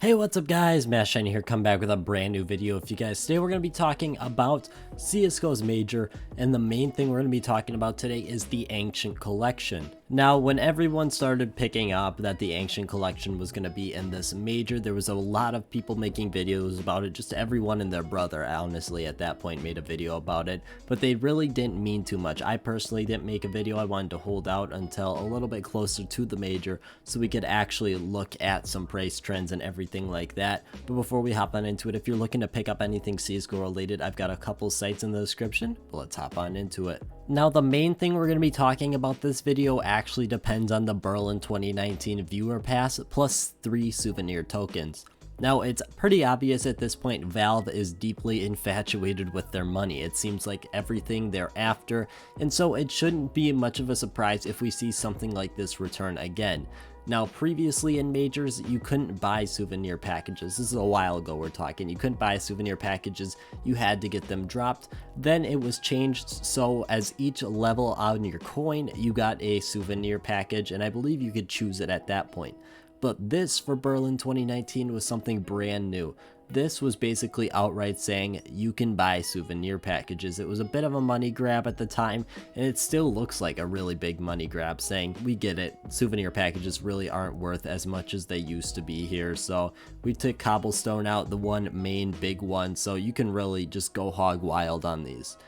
Hey, what's up guys, Shiny here, come back with a brand new video for you guys. Today we're going to be talking about CSGO's major, and the main thing we're going to be talking about today is the Ancient Collection. Now, when everyone started picking up that the Ancient Collection was going to be in this major, there was a lot of people making videos about it. Just everyone and their brother, honestly, at that point made a video about it, but they really didn't mean too much. I personally didn't make a video. I wanted to hold out until a little bit closer to the major so we could actually look at some price trends and everything like that. But before we hop on into it, if you're looking to pick up anything CSGO related, I've got a couple sites in the description, but let's hop on into it. Now, the main thing we're going to be talking about this video actually depends on the Berlin 2019 viewer pass plus 3 souvenir tokens. Now, it's pretty obvious at this point Valve is deeply infatuated with their money. It seems like everything they're after, and so it shouldn't be much of a surprise if we see something like this return again. Now, previously in majors, you couldn't buy souvenir packages. This is a while ago we're talking. You couldn't buy souvenir packages. You had to get them dropped. Then it was changed so as each level on your coin, you got a souvenir package, and I believe you could choose it at that point. But this for Berlin 2019 was something brand new. This was basically outright saying you can buy souvenir packages. It was a bit of a money grab at the time, and it still looks like a really big money grab, saying we get it, souvenir packages really aren't worth as much as they used to be here. So we took Cobblestone out, the one main big one, so you can really just go hog wild on these.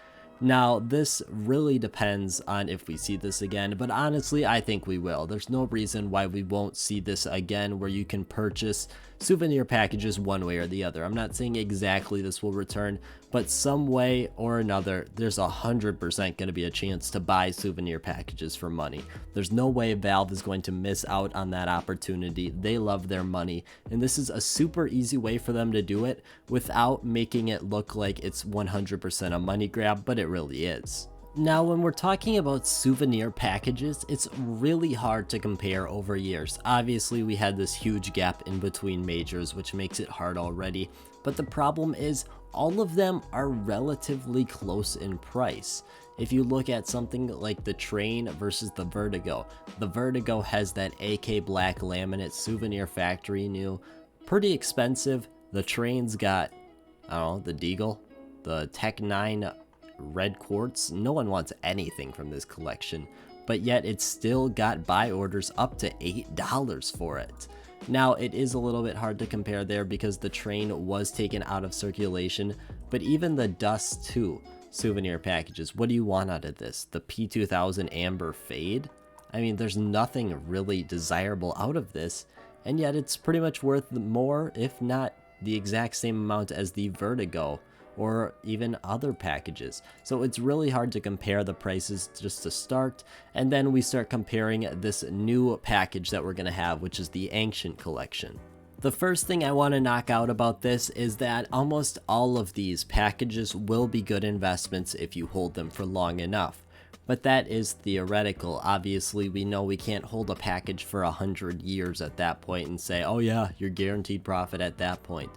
Now, this really depends on if we see this again, but honestly, I think we will. There's no reason why we won't see this again, where you can purchase souvenir packages one way or the other. I'm not saying exactly this will return, but some way or another, there's 100% going to be a chance to buy souvenir packages for money. There's no way Valve is going to miss out on that opportunity. They love their money, and this is a super easy way for them to do it without making it look like it's 100% a money grab, but it really is. Now, when we're talking about souvenir packages, it's really hard to compare over years. Obviously, we had this huge gap in between majors, which makes it hard already, but the problem is all of them are relatively close in price. If you look at something like the Train versus the Vertigo has that AK Black Laminate Souvenir Factory New, pretty expensive. The Train's got, I don't know, the Deagle, the Tech 9 Red Quartz. No one wants anything from this collection, but yet it's still got buy orders up to $8 for it. Now, it is a little bit hard to compare there because the Train was taken out of circulation, but even the Dust 2 souvenir packages, what do you want out of this? The P2000 Amber Fade? I mean, there's nothing really desirable out of this, and yet it's pretty much worth more, if not the exact same amount as the Vertigo or even other packages. So it's really hard to compare the prices just to start, and then we start comparing this new package that we're going to have, which is the Ancient Collection. The first thing I want to knock out about this is that almost all of these packages will be good investments if you hold them for long enough. But that is theoretical. Obviously, we know we can't hold a package for 100 years at that point and say, oh yeah, you're guaranteed profit at that point.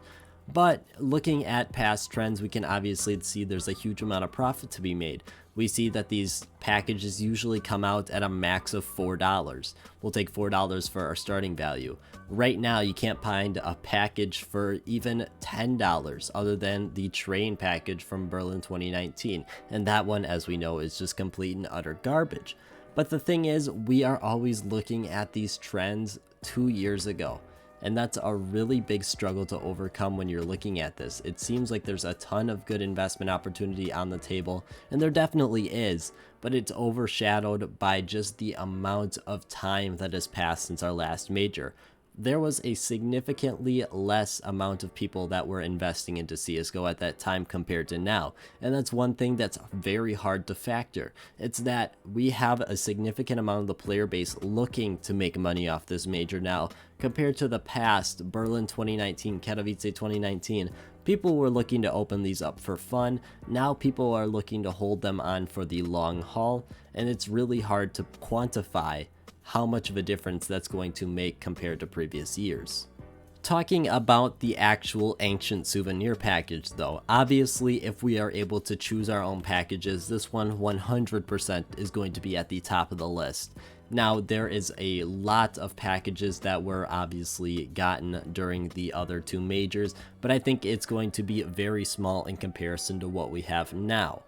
But looking at past trends, we can obviously see there's a huge amount of profit to be made. We see that these packages usually come out at a max of $4. We'll take $4 for our starting value. Right now, you can't find a package for even $10 other than the Train package from Berlin 2019. And that one, as we know, is just complete and utter garbage. But the thing is, we are always looking at these trends 2 years ago. And that's a really big struggle to overcome when you're looking at this. It seems like there's a ton of good investment opportunity on the table, and there definitely is, but it's overshadowed by just the amount of time that has passed since our last major. There was a significantly less amount of people that were investing into CSGO at that time compared to now, and that's one thing that's very hard to factor. It's that we have a significant amount of the player base looking to make money off this major now, compared to the past, Berlin 2019, Katowice 2019. People were looking to open these up for fun. Now people are looking to hold them on for the long haul, and it's really hard to quantify how much of a difference that's going to make compared to previous years. Talking about the actual Ancient Souvenir package though, obviously if we are able to choose our own packages, this one 100% is going to be at the top of the list. Now, there is a lot of packages that were obviously gotten during the other two majors, but I think it's going to be very small in comparison to what we have now.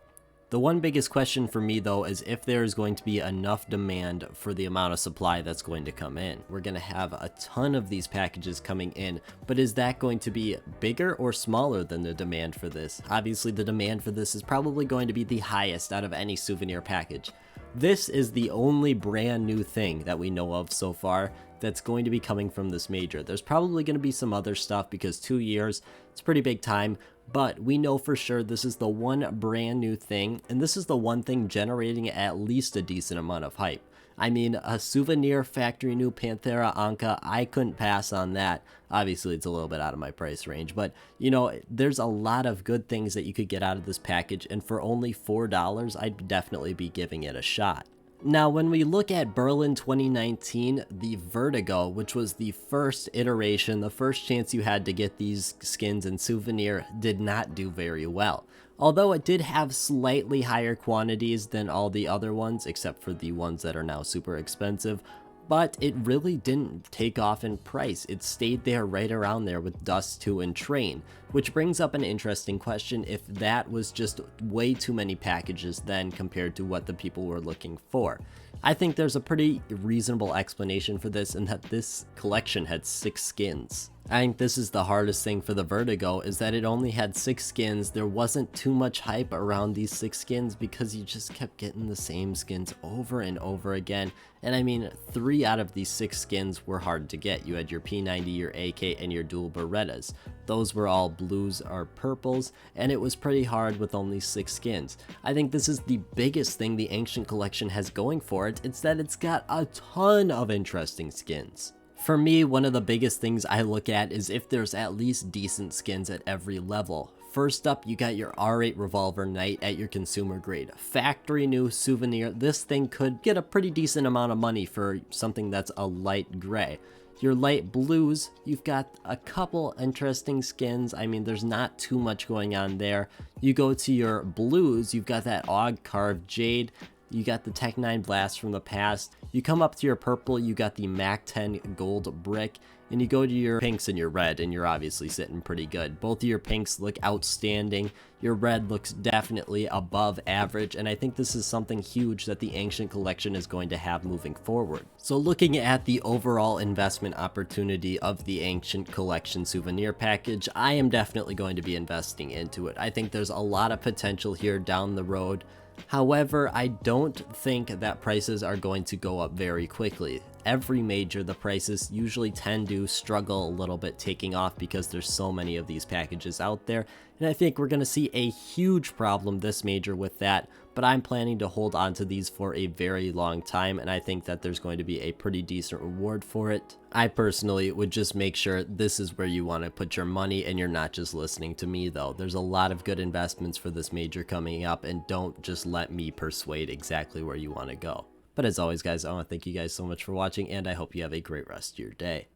The one biggest question for me though is if there is going to be enough demand for the amount of supply that's going to come in. We're going to have a ton of these packages coming in, but is that going to be bigger or smaller than the demand for this? Obviously the demand for this is probably going to be the highest out of any souvenir package. This is the only brand new thing that we know of so far that's going to be coming from this major. There's probably going to be some other stuff because 2 years, it's a pretty big time, but we know for sure this is the one brand new thing, and this is the one thing generating at least a decent amount of hype. I mean, a souvenir factory new Panthera Anka, I couldn't pass on that. Obviously, it's a little bit out of my price range, but you know, there's a lot of good things that you could get out of this package, and for only $4, I'd definitely be giving it a shot. Now, when we look at Berlin 2019, the Vertigo, which was the first iteration, the first chance you had to get these skins in Souvenir, did not do very well. Although it did have slightly higher quantities than all the other ones, except for the ones that are now super expensive, but it really didn't take off in price. It stayed there right around there with Dust 2 and Train, which brings up an interesting question if that was just way too many packages then compared to what the people were looking for. I think there's a pretty reasonable explanation for this, in that this collection had 6 skins. I think this is the hardest thing for the Vertigo, is that it only had 6 skins. There wasn't too much hype around these 6 skins because you just kept getting the same skins over and over again. And I mean, 3 out of these 6 skins were hard to get. You had your P90, your AK, and your dual Berettas. Those were all blues or purples, and it was pretty hard with only 6 skins. I think this is the biggest thing the Ancient Collection has going for it. It's that it's got a ton of interesting skins. For me, one of the biggest things I look at is if there's at least decent skins at every level. First up, you got your R8 Revolver Knight at your consumer grade. Factory new souvenir. This thing could get a pretty decent amount of money for something that's a light gray. Your light blues, you've got a couple interesting skins. I mean, there's not too much going on there. You go to your blues, you've got that Og carved jade. You got the Tech 9 Blast from the past. You come up to your purple, you got the Mac 10 gold brick, and you go to your pinks and your red, and you're obviously sitting pretty good. Both of your pinks look outstanding. Your red looks definitely above average, and I think this is something huge that the Ancient Collection is going to have moving forward. So looking at the overall investment opportunity of the Ancient Collection souvenir package, I am definitely going to be investing into it. I think there's a lot of potential here down the road. However, I don't think that prices are going to go up very quickly. Every major, the prices usually tend to struggle a little bit taking off because there's so many of these packages out there, and I think we're going to see a huge problem this major with that, but I'm planning to hold on to these for a very long time, and I think that there's going to be a pretty decent reward for it. I personally would just make sure this is where you want to put your money and you're not just listening to me though. There's a lot of good investments for this major coming up, and don't just let me persuade exactly where you want to go. But as always guys, I want to thank you guys so much for watching, and I hope you have a great rest of your day.